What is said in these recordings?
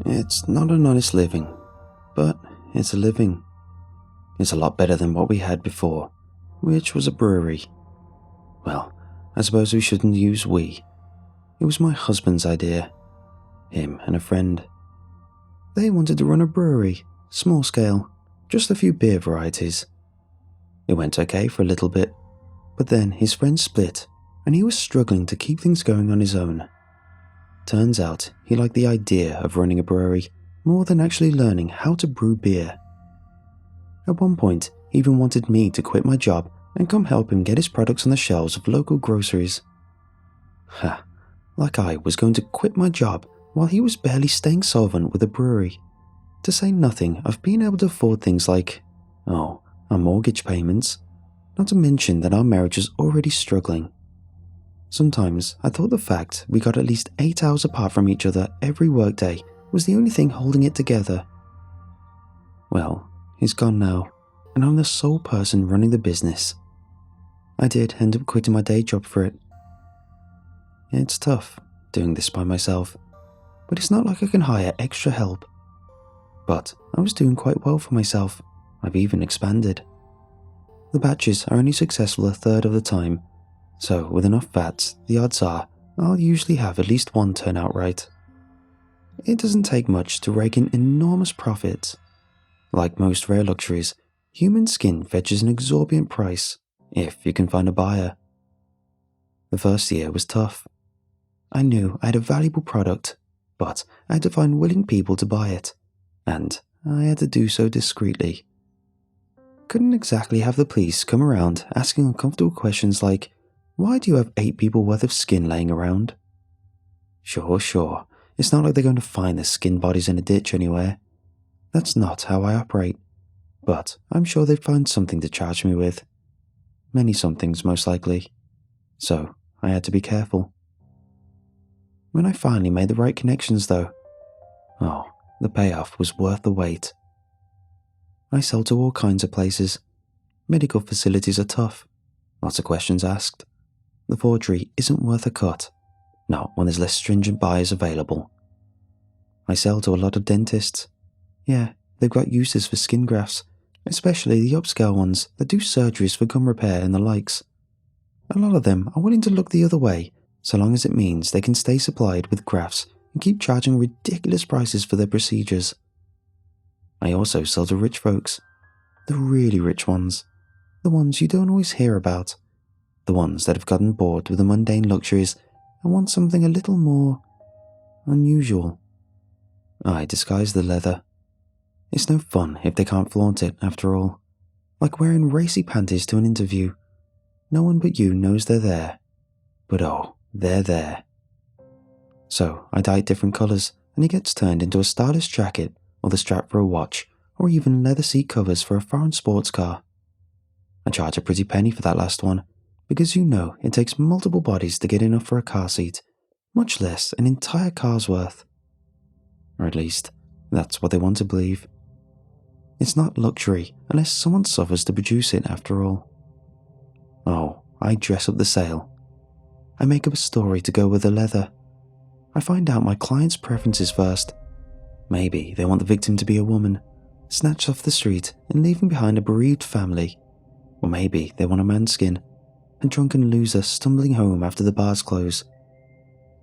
It's not an honest living, but it's a living. It's a lot better than what we had before, which was a brewery. Well, I suppose we shouldn't use we. It was my husband's idea. Him and a friend. They wanted to run a brewery, small scale, just a few beer varieties. It went okay for a little bit, but then his friend split and he was struggling to keep things going on his own. Turns out he liked the idea of running a brewery more than actually learning how to brew beer. At one point, he even wanted me to quit my job and come help him get his products on the shelves of local groceries. Ha, like I was going to quit my job while he was barely staying solvent with a brewery, to say nothing of being able to afford things like, our mortgage payments, not to mention that our marriage was already struggling. Sometimes I thought the fact we got at least 8 hours apart from each other every workday was the only thing holding it together. Well, he's gone now, and I'm the sole person running the business. I did end up quitting my day job for it. It's tough doing this by myself, but it's not like I can hire extra help. But I was doing quite well for myself. I've even expanded. The batches are only successful a third of the time, so with enough fats, the odds are I'll usually have at least one turn out right. It doesn't take much to rake in enormous profits. Like most rare luxuries, human skin fetches an exorbitant price, if you can find a buyer. The first year was tough. I knew I had a valuable product, but I had to find willing people to buy it, and I had to do so discreetly. Couldn't exactly have the police come around asking uncomfortable questions like, why do you have 8 people worth of skin laying around? Sure, it's not like they're going to find the skin bodies in a ditch anywhere. That's not how I operate, but I'm sure they'd find something to charge me with. Many somethings, most likely. So I had to be careful. When I finally made the right connections though, the payoff was worth the wait. I sell to all kinds of places. Medical facilities are tough. Lots of questions asked. The forgery isn't worth a cut, not when there's less stringent buyers available. I sell to a lot of dentists. Yeah, they've got uses for skin grafts, especially the upscale ones that do surgeries for gum repair and the likes. A lot of them are willing to look the other way, so long as it means they can stay supplied with grafts and keep charging ridiculous prices for their procedures. I also sell to rich folks. The really rich ones. The ones you don't always hear about. The ones that have gotten bored with the mundane luxuries and want something a little more unusual. I disguise the leather. It's no fun if they can't flaunt it, after all. Like wearing racy panties to an interview. No one but you knows they're there. But they're there. So I dye it different colours and it gets turned into a stylish jacket or the strap for a watch or even leather seat covers for a foreign sports car. I charge a pretty penny for that last one because it takes multiple bodies to get enough for a car seat, much less an entire car's worth. Or at least, that's what they want to believe. It's not luxury unless someone suffers to produce it after all. I dress up the sale. I make up a story to go with the leather. I find out my client's preferences first. Maybe they want the victim to be a woman, snatched off the street and leaving behind a bereaved family. Or maybe they want a man's skin, a drunken loser stumbling home after the bars close.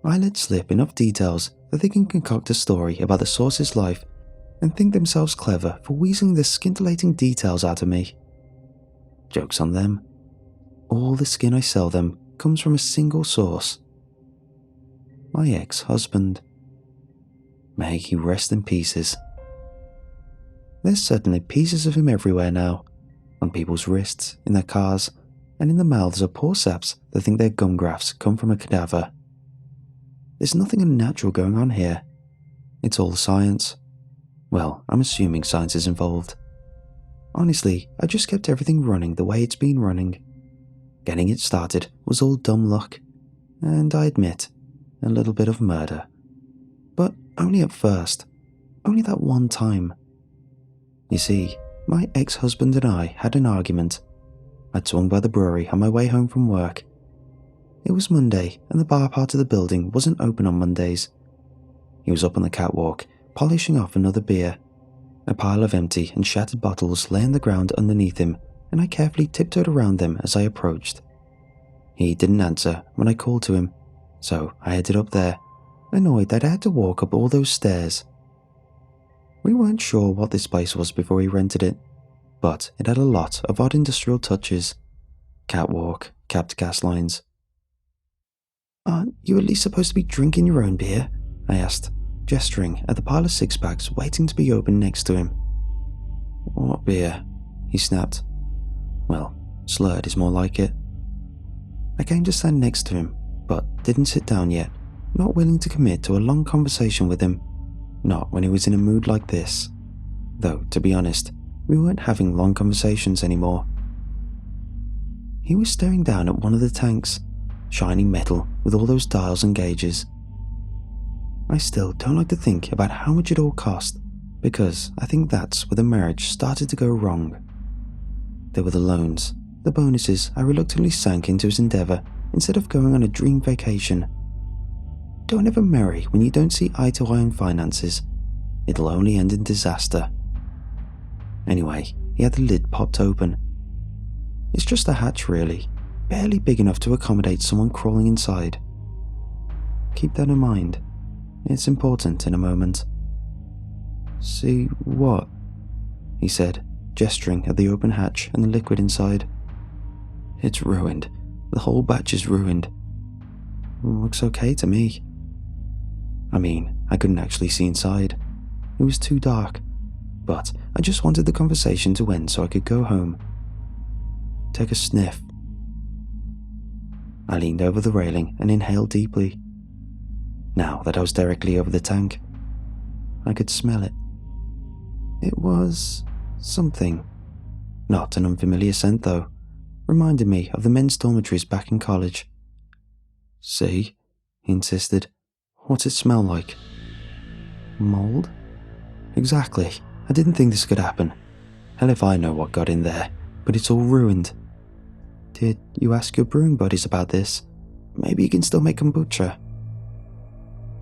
I let slip enough details that they can concoct a story about the source's life and think themselves clever for wheezing the scintillating details out of me. Joke's on them. All the skin I sell them comes from a single source. My ex-husband. May he rest in pieces. There's certainly pieces of him everywhere now, on people's wrists, in their cars, and in the mouths of poor saps that think their gum grafts come from a cadaver. There's nothing unnatural going on here. It's all science. Well, I'm assuming science is involved. Honestly, I just kept everything running the way it's been running. Getting it started was all dumb luck, and I admit, a little bit of murder. But only at first. Only that one time. You see, my ex-husband and I had an argument. I'd swung by the brewery on my way home from work. It was Monday, and the bar part of the building wasn't open on Mondays. He was up on the catwalk, polishing off another beer. A pile of empty and shattered bottles lay on the ground underneath him, and I carefully tiptoed around them as I approached. He didn't answer when I called to him, so I headed up there, annoyed that I had to walk up all those stairs. We weren't sure what this place was before we rented it, but it had a lot of odd industrial touches. Catwalk, capped gas lines. "Aren't you at least supposed to be drinking your own beer?" I asked, gesturing at the pile of six-packs waiting to be opened next to him. "What beer?" he snapped. Well, slurred is more like it. I came to stand next to him, but didn't sit down yet, not willing to commit to a long conversation with him, not when he was in a mood like this. Though, to be honest, we weren't having long conversations anymore. He was staring down at one of the tanks, shiny metal with all those dials and gauges. I still don't like to think about how much it all cost, because I think that's where the marriage started to go wrong. There were the loans, the bonuses I reluctantly sank into his endeavour instead of going on a dream vacation. Don't ever marry when you don't see eye to eye on finances. It'll only end in disaster. Anyway, he had the lid popped open. It's just a hatch really, barely big enough to accommodate someone crawling inside. Keep that in mind. It's important in a moment. "See what?" he said, gesturing at the open hatch and the liquid inside. "It's ruined. The whole batch is ruined." "Looks okay to me." I mean, I couldn't actually see inside. It was too dark, but I just wanted the conversation to end so I could go home. Take a sniff. I leaned over the railing and inhaled deeply. Now that I was directly over the tank, I could smell it. It was something. Not an unfamiliar scent though. Reminded me of the men's dormitories back in college. "See?" he insisted. "What's it smell like?" "Mold?" "Exactly. I didn't think this could happen. Hell if I know what got in there, but it's all ruined." "Did you ask your brewing buddies about this? Maybe you can still make kombucha."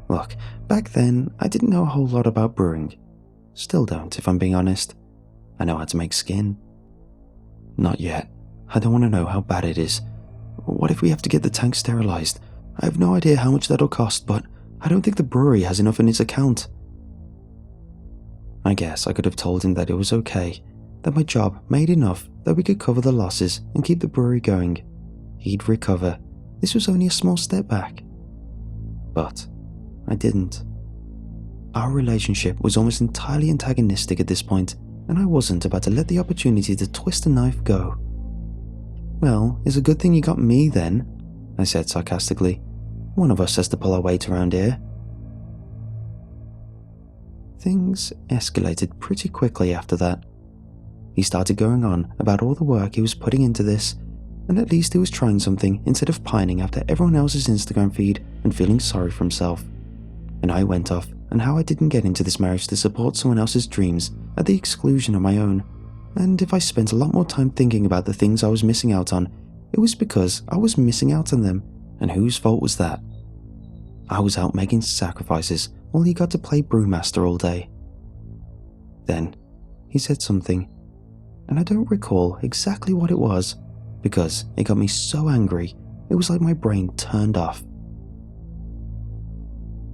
Look, back then, I didn't know a whole lot about brewing. Still don't, if I'm being honest. I know how to make skin. "Not yet. I don't want to know how bad it is. What if we have to get the tank sterilized? I have no idea how much that'll cost, but I don't think the brewery has enough in its account." I guess I could have told him that it was okay, that my job made enough that we could cover the losses and keep the brewery going. He'd recover. This was only a small step back. But I didn't. Our relationship was almost entirely antagonistic at this point, and I wasn't about to let the opportunity to twist a knife go. "Well, it's a good thing you got me then," I said sarcastically. "One of us has to pull our weight around here." Things escalated pretty quickly after that. He started going on about all the work he was putting into this, and at least he was trying something instead of pining after everyone else's Instagram feed and feeling sorry for himself. And I went off on how I didn't get into this marriage to support someone else's dreams at the exclusion of my own. And if I spent a lot more time thinking about the things I was missing out on, it was because I was missing out on them, and whose fault was that? I was out making sacrifices while he got to play brewmaster all day. Then he said something, and I don't recall exactly what it was, because it got me so angry it was like my brain turned off.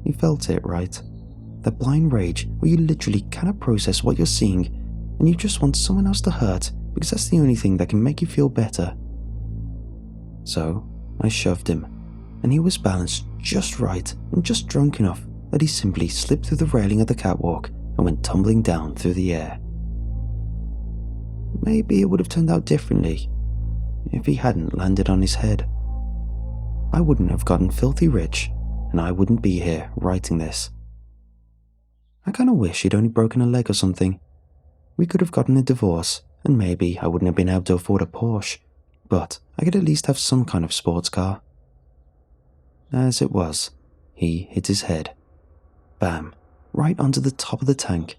You felt it, right? That blind rage where you literally cannot process what you're seeing and you just want someone else to hurt because that's the only thing that can make you feel better. So I shoved him, and he was balanced just right and just drunk enough that he simply slipped through the railing of the catwalk and went tumbling down through the air. Maybe it would have turned out differently if he hadn't landed on his head. I wouldn't have gotten filthy rich, and I wouldn't be here writing this. I kinda wish he'd only broken a leg or something. We could have gotten a divorce, and maybe I wouldn't have been able to afford a Porsche, but I could at least have some kind of sports car. As it was, he hit his head. Bam, right onto the top of the tank,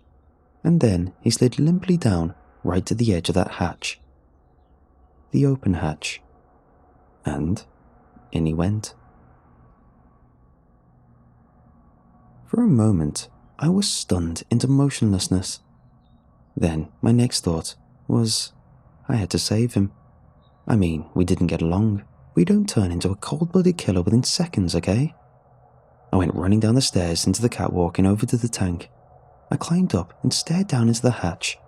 and then he slid limply down right to the edge of that hatch. The open hatch. And in he went. For a moment, I was stunned into motionlessness. Then my next thought was I had to save him. I mean, we didn't get along. We don't turn into a cold-blooded killer within seconds, okay? I went running down the stairs into the catwalk and over to the tank. I climbed up and stared down into the hatch.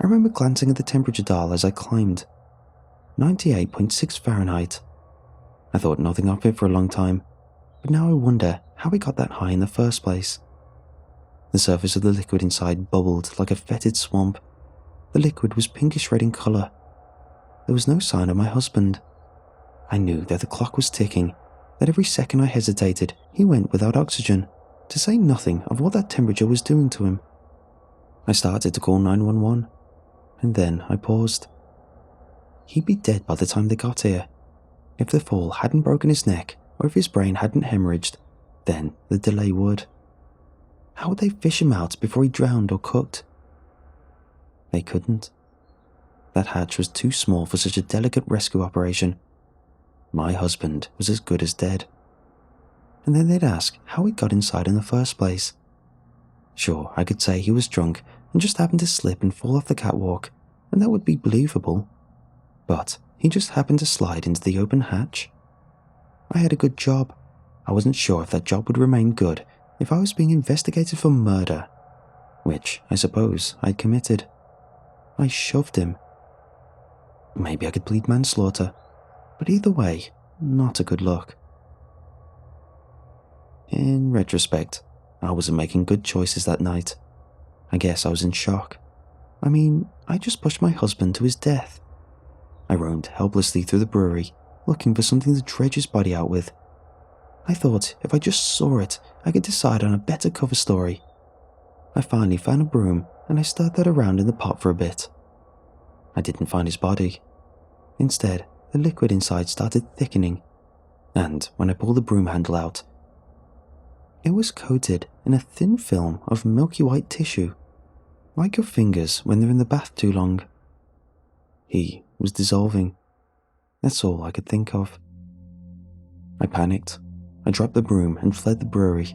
I remember glancing at the temperature dial as I climbed. 98.6 Fahrenheit. I thought nothing of it for a long time, but now I wonder how it got that high in the first place. The surface of the liquid inside bubbled like a fetid swamp. The liquid was pinkish red in colour. There was no sign of my husband. I knew that the clock was ticking, that every second I hesitated, he went without oxygen, to say nothing of what that temperature was doing to him. I started to call 911, and then I paused. He'd be dead by the time they got here. If the fall hadn't broken his neck, or if his brain hadn't hemorrhaged, then the delay would. How would they fish him out before he drowned or cooked? They couldn't. That hatch was too small for such a delicate rescue operation. My husband was as good as dead. And then they'd ask how he got inside in the first place. Sure, I could say he was drunk and just happened to slip and fall off the catwalk, and that would be believable. But he just happened to slide into the open hatch. I had a good job. I wasn't sure if that job would remain good if I was being investigated for murder, which I suppose I'd committed. I shoved him. Maybe I could plead manslaughter, but either way, not a good look. In retrospect, I wasn't making good choices that night. I guess I was in shock. I mean, I just pushed my husband to his death. I roamed helplessly through the brewery, looking for something to dredge his body out with. I thought if I just saw it, I could decide on a better cover story. I finally found a broom and I stirred that around in the pot for a bit. I didn't find his body. Instead, the liquid inside started thickening, and when I pulled the broom handle out, it was coated in a thin film of milky white tissue, like your fingers when they're in the bath too long. He was dissolving. That's all I could think of. I panicked. I dropped the broom and fled the brewery.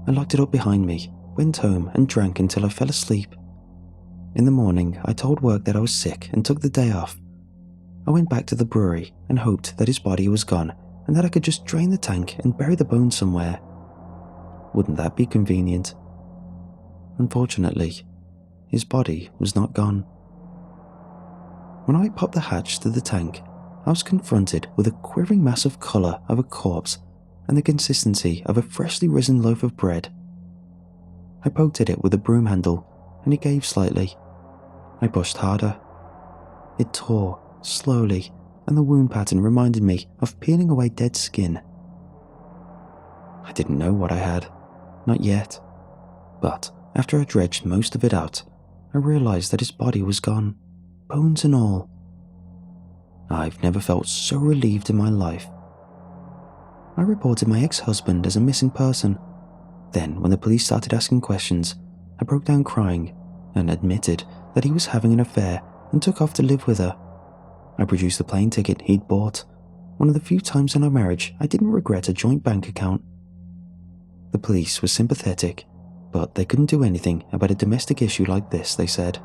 I locked it up behind me, went home and drank until I fell asleep. In the morning, I told work that I was sick and took the day off. I went back to the brewery and hoped that his body was gone and that I could just drain the tank and bury the bones somewhere. Wouldn't that be convenient? Unfortunately, his body was not gone. When I popped the hatch to the tank, I was confronted with a quivering mass of colour of a corpse and the consistency of a freshly risen loaf of bread. I poked at it with a broom handle, and it gave slightly. I pushed harder. It tore, slowly, and the wound pattern reminded me of peeling away dead skin. I didn't know what I had, not yet. But after I dredged most of it out, I realised that his body was gone, bones and all. I've never felt so relieved in my life. I reported my ex-husband as a missing person. Then, when the police started asking questions, I broke down crying and admitted that he was having an affair and took off to live with her. I produced the plane ticket he'd bought, one of the few times in our marriage I didn't regret a joint bank account. The police were sympathetic, but they couldn't do anything about a domestic issue like this, they said.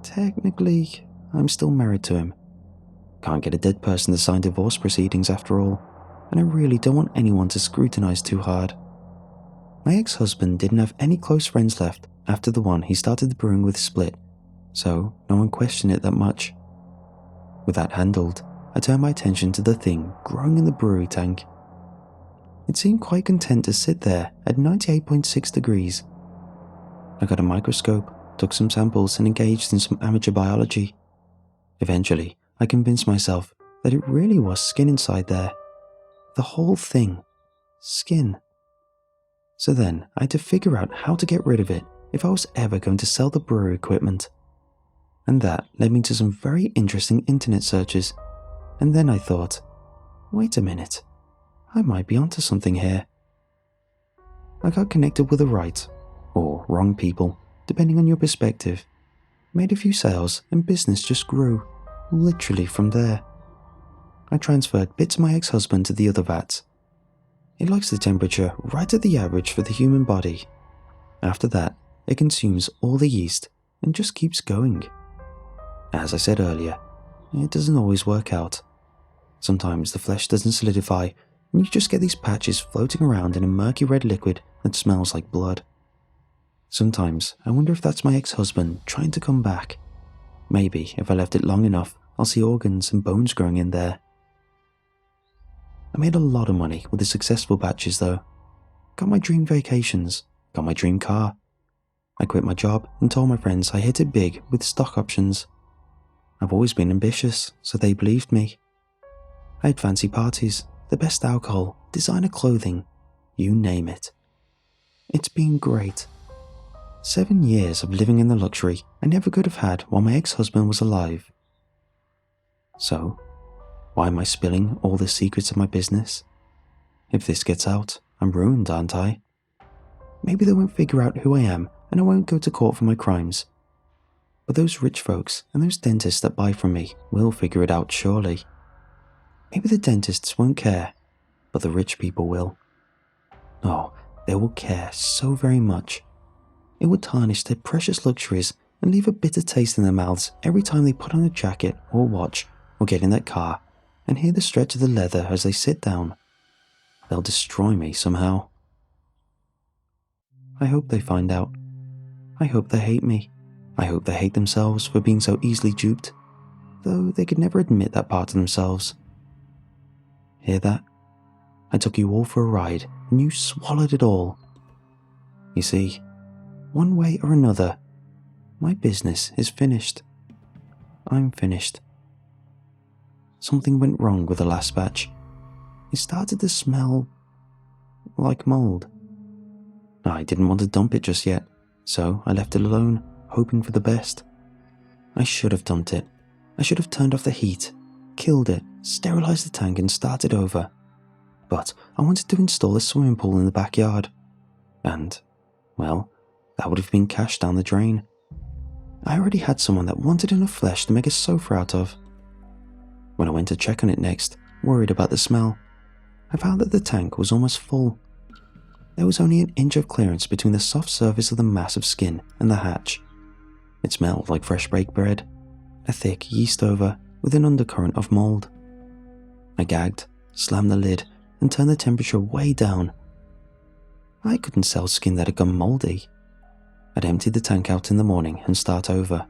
Technically, I'm still married to him. Can't get a dead person to sign divorce proceedings after all, and I really don't want anyone to scrutinize too hard. My ex-husband didn't have any close friends left after the one he started the brewing with split, so no one questioned it that much. With that handled, I turned my attention to the thing growing in the brewery tank. It seemed quite content to sit there at 98.6 degrees. I got a microscope, took some samples and engaged in some amateur biology. Eventually, I convinced myself that it really was skin inside there. The whole thing. Skin. So then, I had to figure out how to get rid of it if I was ever going to sell the brewery equipment. And that led me to some very interesting internet searches. And then I thought, wait a minute, I might be onto something here. I got connected with the right, or wrong people, depending on your perspective. Made a few sales and business just grew, literally from there. I transferred bits of my ex-husband to the other vats. It likes the temperature right at the average for the human body. After that, it consumes all the yeast and just keeps going. As I said earlier, it doesn't always work out. Sometimes the flesh doesn't solidify and you just get these patches floating around in a murky red liquid that smells like blood. Sometimes I wonder if that's my ex-husband trying to come back. Maybe if I left it long enough, I'll see organs and bones growing in there. I made a lot of money with the successful batches though. Got my dream vacations, got my dream car. I quit my job and told my friends I hit it big with stock options. I've always been ambitious, so they believed me. I had fancy parties, the best alcohol, designer clothing, you name it. It's been great. 7 years of living in the luxury I never could have had while my ex-husband was alive. So, why am I spilling all the secrets of my business? If this gets out, I'm ruined, aren't I? Maybe they won't figure out who I am and I won't go to court for my crimes. But those rich folks and those dentists that buy from me will figure it out surely. Maybe the dentists won't care, but the rich people will. Oh, they will care so very much. It would tarnish their precious luxuries and leave a bitter taste in their mouths every time they put on a jacket or watch or get in that car and hear the stretch of the leather as they sit down. They'll destroy me somehow. I hope they find out. I hope they hate me. I hope they hate themselves for being so easily duped, though they could never admit that part of themselves. Hear that? I took you all for a ride and you swallowed it all. You see, one way or another, my business is finished. I'm finished. Something went wrong with the last batch. It started to smell like mold. I didn't want to dump it just yet, so I left it alone, hoping for the best. I should have dumped it. I should have turned off the heat, killed it, sterilized the tank and started over. But I wanted to install a swimming pool in the backyard. And, well, that would have been cash down the drain. I already had someone that wanted enough flesh to make a sofa out of. When I went to check on it next, worried about the smell, I found that the tank was almost full. There was only an inch of clearance between the soft surface of the massive skin and the hatch. It smelled like fresh baked bread, a thick yeast over with an undercurrent of mold. I gagged, slammed the lid, and turned the temperature way down. I couldn't sell skin that had gone moldy. I'd emptied the tank out in the morning and start over.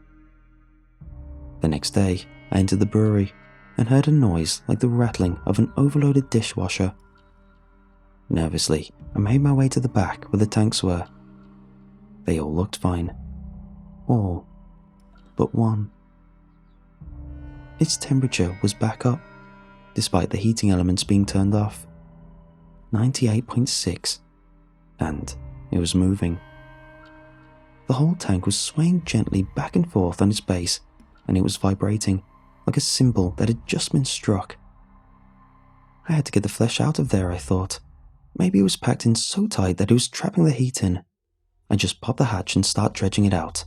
The next day, I entered the brewery and heard a noise like the rattling of an overloaded dishwasher. Nervously, I made my way to the back where the tanks were. They all looked fine. All but one. Its temperature was back up, despite the heating elements being turned off. 98.6, and it was moving. The whole tank was swaying gently back and forth on its base, and it was vibrating like a cymbal that had just been struck. I had to get the flesh out of there, I thought. Maybe it was packed in so tight that it was trapping the heat in. I just pop the hatch and start dredging it out.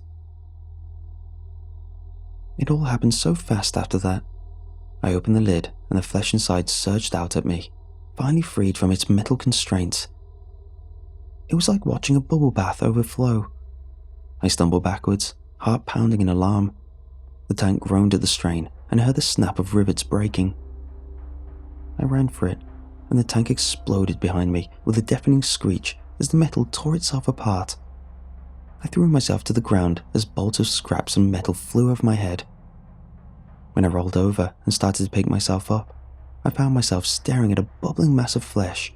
It all happened so fast after that. I opened the lid and the flesh inside surged out at me, finally freed from its metal constraints. It was like watching a bubble bath overflow. I stumbled backwards, heart pounding in alarm. The tank groaned at the strain and I heard the snap of rivets breaking. I ran for it, and the tank exploded behind me with a deafening screech as the metal tore itself apart. I threw myself to the ground as bolts of scraps and metal flew over my head. When I rolled over and started to pick myself up, I found myself staring at a bubbling mass of flesh,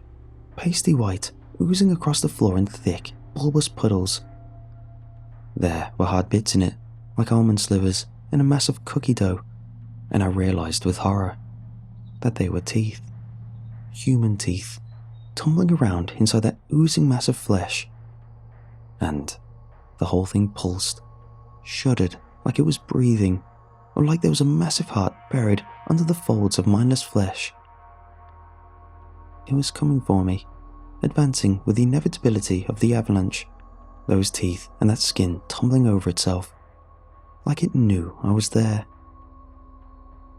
pasty white, oozing across the floor in thick, bulbous puddles. There were hard bits in it, like almond slivers and a mass of cookie dough, and I realized with horror that they were teeth. Human teeth, tumbling around inside that oozing mass of flesh. And the whole thing pulsed, shuddered like it was breathing, or like there was a massive heart buried under the folds of mindless flesh. It was coming for me, advancing with the inevitability of the avalanche, those teeth and that skin tumbling over itself, like it knew I was there.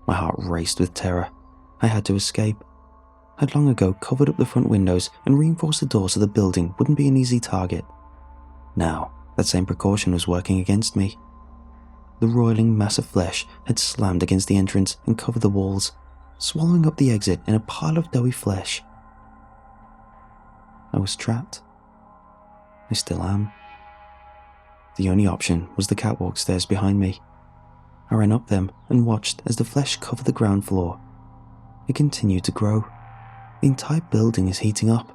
My heart raced with terror. I had to escape. I'd long ago covered up the front windows and reinforced the door so the building wouldn't be an easy target. Now, that same precaution was working against me. The roiling mass of flesh had slammed against the entrance and covered the walls, swallowing up the exit in a pile of doughy flesh. I was trapped. I still am. The only option was the catwalk stairs behind me. I ran up them and watched as the flesh covered the ground floor. It continued to grow. The entire building is heating up,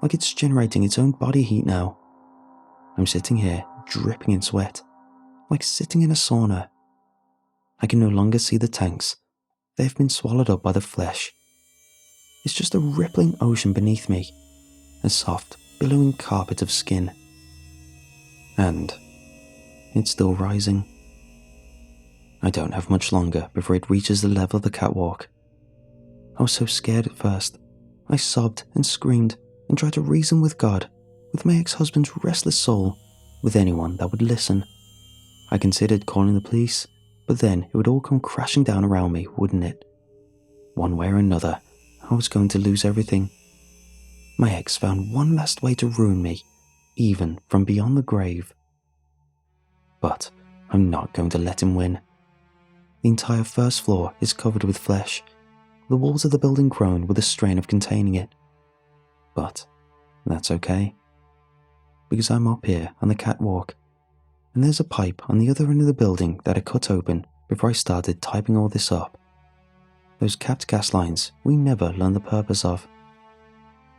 like it's generating its own body heat now. I'm sitting here, dripping in sweat, like sitting in a sauna. I can no longer see the tanks. They've been swallowed up by the flesh. It's just a rippling ocean beneath me, a soft, billowing carpet of skin. And it's still rising. I don't have much longer before it reaches the level of the catwalk. I was so scared at first. I sobbed and screamed and tried to reason with God, with my ex-husband's restless soul, with anyone that would listen. I considered calling the police, but then it would all come crashing down around me, wouldn't it? One way or another, I was going to lose everything. My ex found one last way to ruin me, even from beyond the grave. But I'm not going to let him win. The entire first floor is covered with flesh, the walls of the building groan with the strain of containing it. But that's okay, because I'm up here on the catwalk, and there's a pipe on the other end of the building that I cut open before I started typing all this up. Those capped gas lines we never learned the purpose of.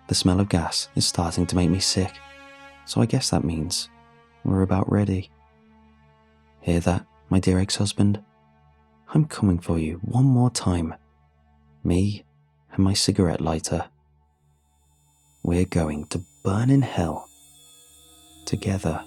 The smell of gas is starting to make me sick, so I guess that means we're about ready. Hear that, my dear ex-husband? I'm coming for you one more time. Me and my cigarette lighter. We're going to burn in hell together.